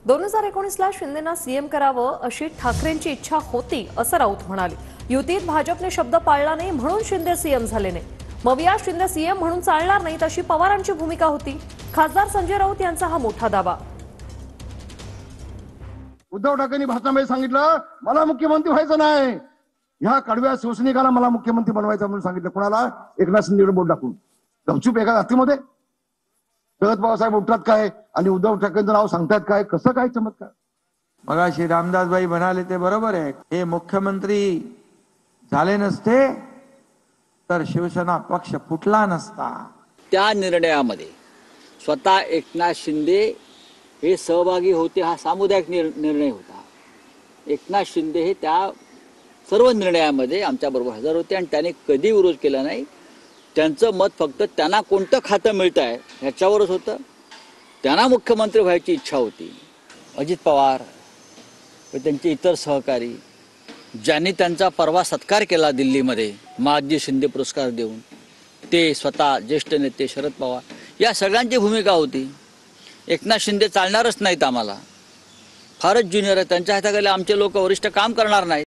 2019ला शिंदेना CM करावं अशी ठाकरेंची इच्छा होती असं राऊत म्हणाले। युतीत भाजपने शब्द पाळला नाही म्हणून शिंदे सीएम झाले नाही। मविया शिंदे सीएम म्हणून चालणार नाहीत अशी पवारांची भूमिका होती। खासदार संजय राऊत यांचा हा मोठा दावा। उद्धव ठाकरेंनी भाषणामध्ये सांगितलं मला मुख्यमंत्री व्हायचं नाही, ह्या कडव्या शिवसैनिकाला मला मुख्यमंत्री बनवायचं म्हणून सांगितलं। कोणाला? एकनाथ शिंदेकडे बोट टाकून। गपचूप एका रात्रीमध्ये शरद पवारसाहेब उठतात काय आणि उद्धव ठाकरेंचं नाव सांगतात काय? कसं काय चमत्कार? मगाशी रामदासबाई म्हणाले ते बरोबर आहे। हे मुख्यमंत्री झाले नसते तर शिवसेना पक्ष फुटला नसता। त्या निर्णयामध्ये स्वतः एकनाथ शिंदे हे सहभागी होते। हा सामुदायिक निर्णय होता। एकनाथ शिंदे हे त्या सर्व निर्णयामध्ये आमच्याबरोबर हजर होते आणि त्याने कधी विरोध केला नाही। त्यांचं मत फक्त त्यांना कोणतं खातं मिळतं आहे ह्याच्यावरच होतं। त्यांना मुख्यमंत्री व्हायची इच्छा होती। अजित पवार व त्यांचे इतर सहकारी ज्यांनी त्यांचा परवा सत्कार केला दिल्लीमध्ये महादजी शिंदे पुरस्कार देऊन, ते स्वतः ज्येष्ठ नेते शरद पवार या सगळ्यांची भूमिका होती। एकनाथ शिंदे चालणारच नाहीत, आम्हाला फारच ज्युनियर आहे, त्यांच्या हाताखाली आमचे लोक वरिष्ठ काम करणार नाहीत।